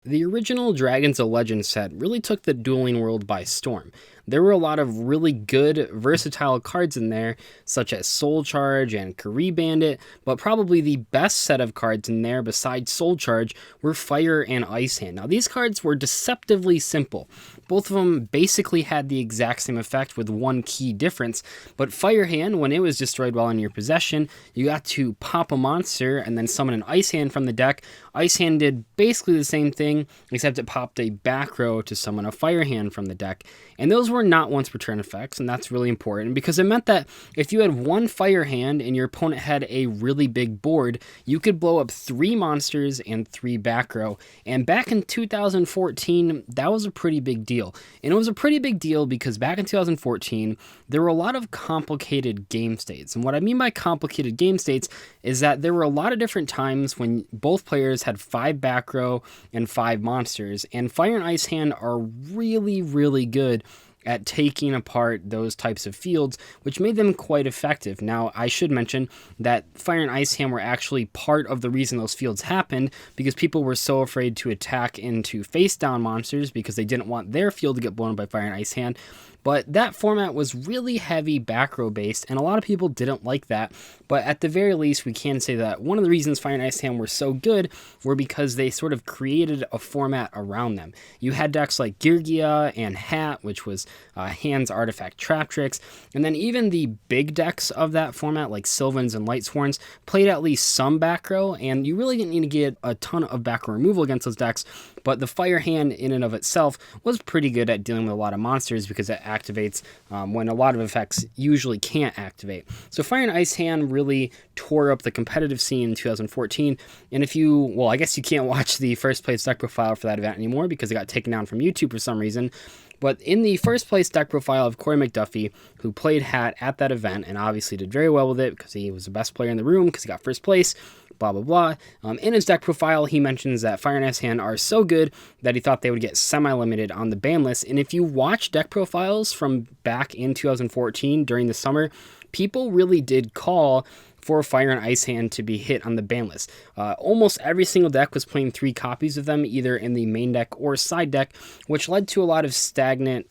The original Dragons of Legend set really took the dueling world by storm. There were a lot of really good, versatile cards in there, such as Soul Charge and Career Bandit, but probably the best set of cards in there besides Soul Charge were Fire and Ice Hand. Now, these cards were deceptively simple. Both of them basically had the exact same effect with one key difference, but Fire Hand, when it was destroyed while in your possession, you got to pop a monster and then summon an Ice Hand from the deck. Ice Hand did basically the same thing, except it popped a back row to summon a Fire Hand from the deck. And those were not once per turn effects, and that's really important because it meant that if you had one Fire Hand and your opponent had a really big board, you could blow up 3 monsters and 3 back row. And back in 2014, that was a pretty big deal. And it was a pretty big deal because back in 2014, there were a lot of complicated game states. And what I mean by complicated game states is that there were a lot of different times when both players had 5 back row and 5 monsters. And Fire and Ice Hand are really, really good at taking apart those types of fields, which made them quite effective. Now, I should mention that Fire and Ice Hand were actually part of the reason those fields happened, because people were so afraid to attack into face-down monsters because they didn't want their field to get blown up by Fire and Ice Hand. But that format was really heavy back row based, and a lot of people didn't like that. But at the very least, we can say that one of the reasons Fire and Ice Hand were so good were because they sort of created a format around them. You had decks like Girgia and Hat, which was Hand's Artifact Trap Tricks, and then even the big decks of that format, like Sylvans and Lightsworns, played at least some back row, and you really didn't need to get a ton of back row removal against those decks. But the Fire Hand in and of itself was pretty good at dealing with a lot of monsters because it activates when a lot of effects usually can't activate. So Fire and Ice Hand really tore up the competitive scene in 2014. And if you, well, I guess you can't watch the first place deck profile for that event anymore because it got taken down from YouTube for some reason. But in the first place deck profile of Corey McDuffie, who played Hat at that event and obviously did very well with it because he was the best player in the room because he got first place, blah, blah, blah. In his deck profile, he mentions that Fire and Ice Hand are so good that he thought they would get semi-limited on the ban list. And if you watch deck profiles from back in 2014 during the summer, people really did call for Fire and Ice Hand to be hit on the ban list. Almost every single deck was playing 3 copies of them, either in the main deck or side deck, which led to a lot of stagnant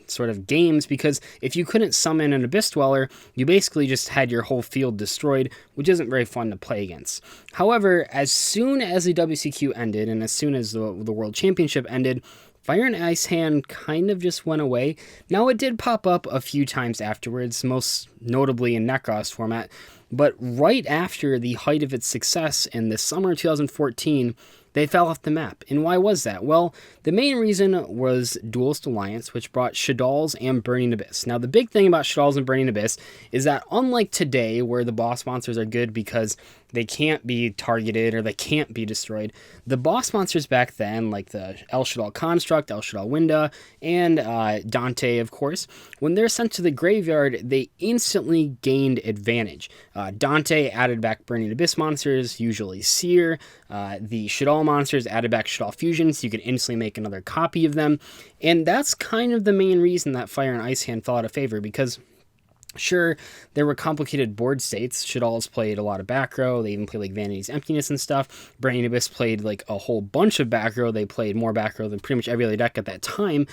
sort of games, because if you couldn't summon an Abyss Dweller, you basically just had your whole field destroyed, which isn't very fun to play against. However, as soon as the WCQ ended, and as soon as the World Championship ended, Fire and Ice Hand kind of just went away. Now, it did pop up a few times afterwards, most notably in Necros format, but right after the height of its success in the summer of 2014, they fell off the map. And why was that? Well, the main reason was Duelist Alliance, which brought Shaddolls and Burning Abyss. Now, the big thing about Shaddolls and Burning Abyss is that unlike today, where the boss monsters are good because they can't be targeted or they can't be destroyed, the boss monsters back then, like the El Shaddol Construct, El Shaddol Winda, and Dante, of course, when they're sent to the graveyard, they instantly gained advantage. Dante added back Burning Abyss monsters, usually Seer. The Shaddol monsters added back Shaddol Fusions, so you could instantly make another copy of them. And that's kind of the main reason that Fire and Ice Hand fell out of favor, because sure, there were complicated board states. Shaddolls played a lot of back row. They even played like Vanity's Emptiness and stuff. Burning Abyss played like a whole bunch of back row. They played more back row than pretty much every other deck at that time,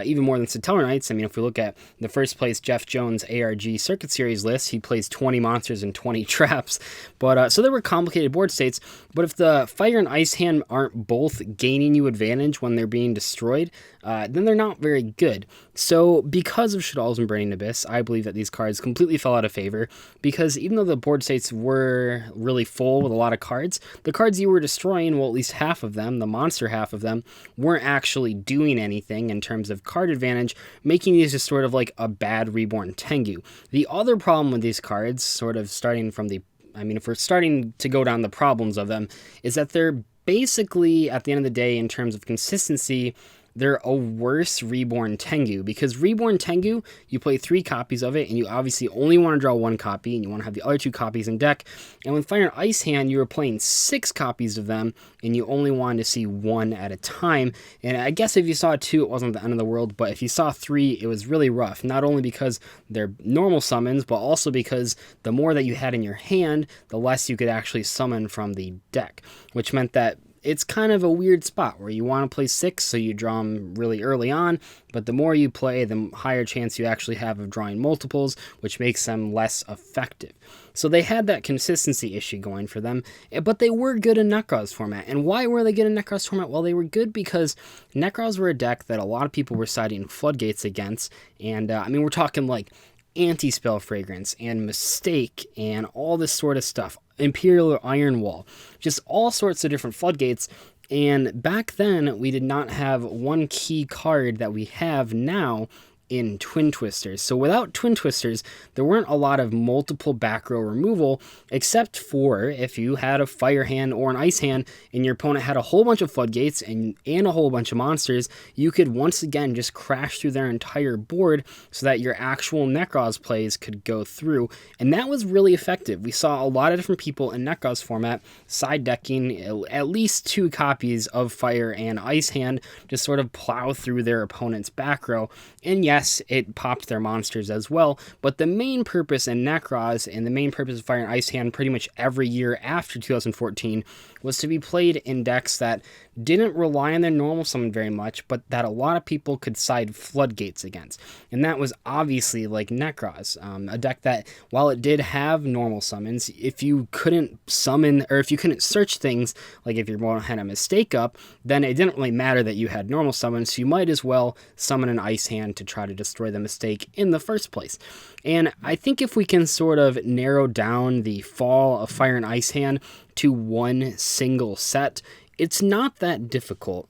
even more than Stellar Knights. I mean, if we look at the first place Jeff Jones ARG Circuit Series list, he plays 20 monsters and 20 traps. But so there were complicated board states. But if the Fire and Ice Hand aren't both gaining you advantage when they're being destroyed, then they're not very good. So because of Shaddolls and Burning Abyss, I believe that these cards completely fell out of favor, because even though the board states were really full with a lot of cards, the cards you were destroying, well, at least half of them, the monster half of them, weren't actually doing anything in terms of card advantage, making these just sort of like a bad Reborn Tengu. The other problem with these cards, sort of starting from if we're starting to go down the problems of them, is that they're basically, at the end of the day, in terms of consistency, they're a worse Reborn Tengu, because Reborn Tengu, you play 3 copies of it, and you obviously only want to draw 1 copy, and you want to have the other 2 copies in deck. And with Fire and Ice Hand, you were playing 6 copies of them, and you only wanted to see 1 at a time. And I guess if you saw 2, it wasn't the end of the world, but if you saw 3, it was really rough. Not only because they're normal summons, but also because the more that you had in your hand, the less you could actually summon from the deck, which meant that it's kind of a weird spot where you want to play 6, so you draw them really early on, but the more you play, the higher chance you actually have of drawing multiples, which makes them less effective. So they had that consistency issue going for them, but they were good in Nekroz format. And why were they good in Nekroz format? Well, they were good because Nekroz were a deck that a lot of people were siding Floodgates against, and we're talking like Anti-Spell Fragrance and Mistake and all this sort of stuff. Imperial Iron Wall, just all sorts of different floodgates. And back then, we did not have one key card that we have now in Twin Twisters. So without Twin Twisters, there weren't a lot of multiple back row removal, except for if you had a fire hand or an ice hand and your opponent had a whole bunch of floodgates and a whole bunch of monsters, you could once again just crash through their entire board so that your actual Nekroz plays could go through. And that was really effective. We saw a lot of different people in Nekroz format side decking at least 2 copies of fire and ice hand to sort of plow through their opponent's back row. And yes, it popped their monsters as well, but the main purpose in Nekroz and the main purpose of Fire and Ice Hand pretty much every year after 2014 was to be played in decks that didn't rely on their normal summon very much, but that a lot of people could side Floodgates against. And that was obviously like Nekroz, a deck that, while it did have normal summons, if you couldn't summon, or if you couldn't search things, like if your opponent had a Mistake up, then it didn't really matter that you had normal summons, so you might as well summon an Ice Hand to try to destroy the Mistake in the first place. And I think if we can sort of narrow down the fall of Fire and Ice Hand to one single set, it's not that difficult.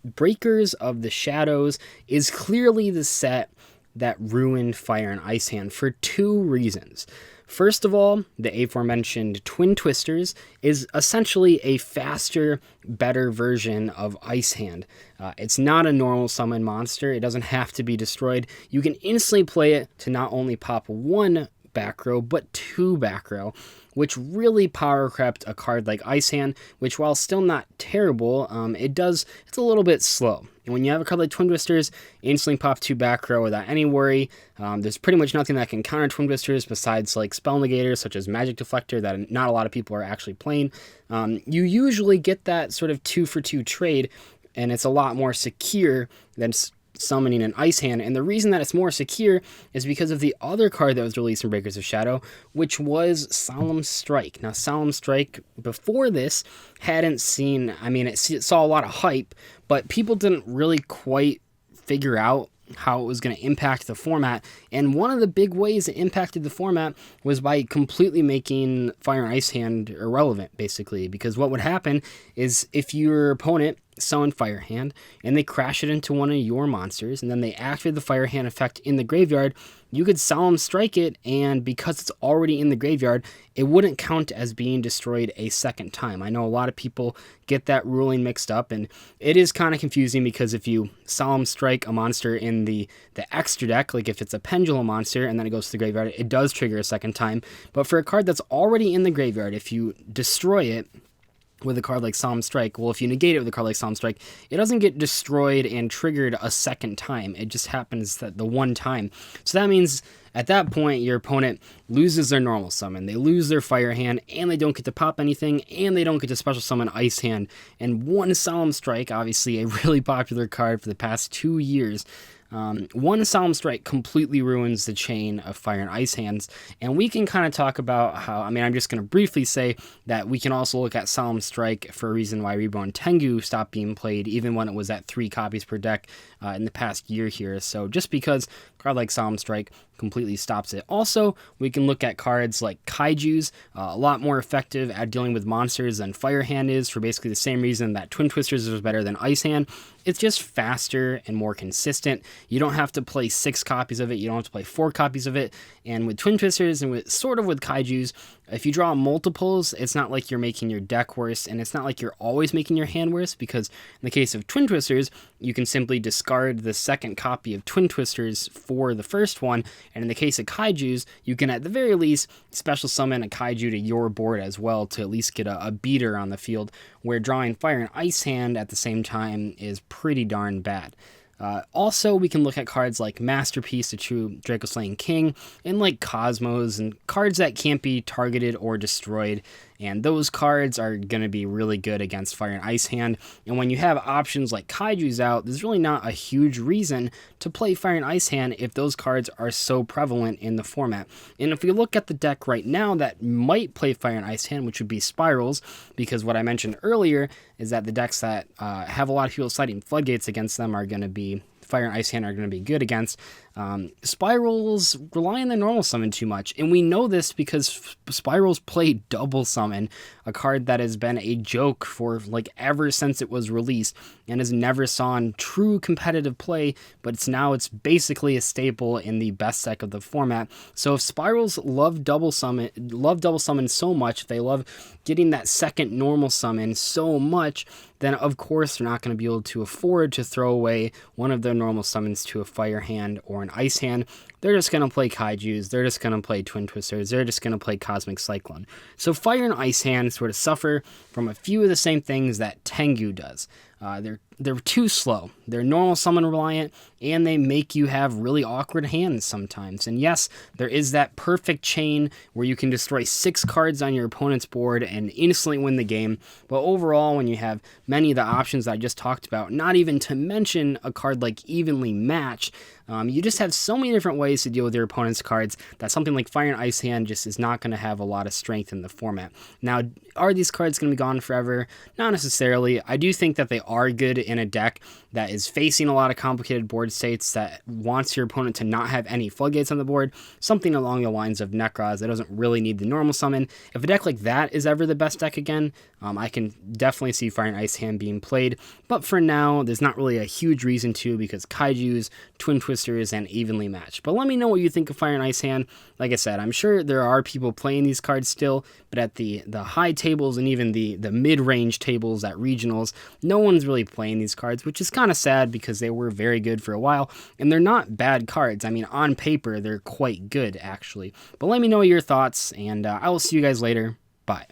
Breakers of the Shadows is clearly the set that ruined Fire and Ice Hand for 2 reasons. First of all, the aforementioned Twin Twisters is essentially a faster, better version of Ice Hand. It's not a normal summon monster. It doesn't have to be destroyed. You can instantly play it to not only pop 1 back row, but 2 back row, which really power crept a card like Ice Hand, which, while still not terrible, it's a little bit slow. And when you have a card like Twin Twisters, instantly pop 2 back row without any worry. There's pretty much nothing that can counter Twin Twisters besides like spell negators such as Magic Deflector that not a lot of people are actually playing. You usually get that sort of 2-for-2 trade, and it's a lot more secure than summoning an Ice Hand. And the reason that it's more secure is because of the other card that was released in Breakers of Shadow, which was Solemn Strike. Now, Solemn Strike before this hadn't seen, it saw a lot of hype, but people didn't really quite figure out how it was going to impact the format. And one of the big ways it impacted the format was by completely making Fire and Ice Hand irrelevant, basically. Because what would happen is if your opponent summoned Fire Hand and they crash it into one of your monsters and then they activate the Fire Hand effect in the graveyard, you could Solemn Strike it, and because it's already in the graveyard, it wouldn't count as being destroyed a second time. I know a lot of people get that ruling mixed up, and it is kind of confusing because if you Solemn Strike a monster in the extra deck, like if it's a Pendulum monster and then it goes to the graveyard, it does trigger a second time. But for a card that's already in the graveyard, if you destroy it with a card like Solemn Strike, well, if you negate it with a card like Solemn Strike, it doesn't get destroyed and triggered a second time. It just happens that the one time. So that means at that point, your opponent loses their normal summon. They lose their Fire Hand, and they don't get to pop anything, and they don't get to special summon Ice Hand. And one Solemn Strike, obviously a really popular card for the past 2 years, one Solemn Strike completely ruins the chain of Fire and Ice Hands. And we can kind of talk about how, I'm just going to briefly say that we can also look at Solemn Strike for a reason why Reborn Tengu stopped being played, even when it was at 3 copies per deck in the past year here. So just because a card like Solemn Strike completely stops it. Also, we can look at cards like Kaijus, a lot more effective at dealing with monsters than Fire Hand is, for basically the same reason that Twin Twisters was better than Ice Hand. It's just faster and more consistent. You don't have to play 6 copies of it. You don't have to play 4 copies of it. And with Twin Twisters and with Kaijus, if you draw multiples, it's not like you're making your deck worse, and it's not like you're always making your hand worse, because in the case of Twin Twisters, you can simply discard the second copy of Twin Twisters for the first one, and in the case of Kaijus, you can at the very least special summon a Kaiju to your board as well to at least get a beater on the field, where drawing Fire and Ice Hand at the same time is pretty darn bad. Also, we can look at cards like Masterpiece, the true Draco Slaying King, and like Cosmos, and cards that can't be targeted or destroyed. and those cards are going to be really good against Fire and Ice Hand. And when you have options like Kaiju's out, there's really not a huge reason to play Fire and Ice Hand if those cards are so prevalent in the format. And if we look at the deck right now that might play Fire and Ice Hand, which would be Spirals, because what I mentioned earlier is that the decks that have a lot of people citing Floodgates against them are going to be Fire and Ice Hand are going to be good against. Spirals rely on the normal summon too much, and we know this because Spirals play double summon, a card that has been a joke for like ever since it was released and has never saw true competitive play, but it's basically a staple in the best deck of the format. So if Spirals love double summon so much, if they love getting that second normal summon so much, then of course they're not going to be able to afford to throw away one of their normal summons to a Fire Hand or an Ice Hand. They're just going to play Kaijus, they're just going to play Twin Twisters, they're just going to play Cosmic Cyclone. So Fire and Ice Hand sort of suffer from a few of the same things that Tengu does. They're too slow, they're normal summon reliant, and they make you have really awkward hands sometimes. And yes, there is that perfect chain where you can destroy 6 cards on your opponent's board and instantly win the game, but overall when you have many of the options that I just talked about, not even to mention a card like Evenly Matched, you just have so many different ways to deal with your opponent's cards that something like Fire and Ice Hand just is not going to have a lot of strength in the format. Now, are these cards going to be gone forever? Not necessarily. I do think that they are good in a deck that is facing a lot of complicated board states, that wants your opponent to not have any Floodgates on the board, something along the lines of Nekroz that doesn't really need the normal summon. If a deck like that is ever the best deck again, I can definitely see Fire and Ice Hand being played, but for now, there's not really a huge reason to, because Kaijus, Twin Twisters, and Evenly Matched. But let me know what you think of Fire and Ice Hand. Like I said, I'm sure there are people playing these cards still, but at the high tables and even the mid-range tables at regionals, no one's really playing these cards, which is kind of sad because they were very good for a while, and they're not bad cards. I mean, on paper, they're quite good, actually. But let me know your thoughts, and I will see you guys later. Bye.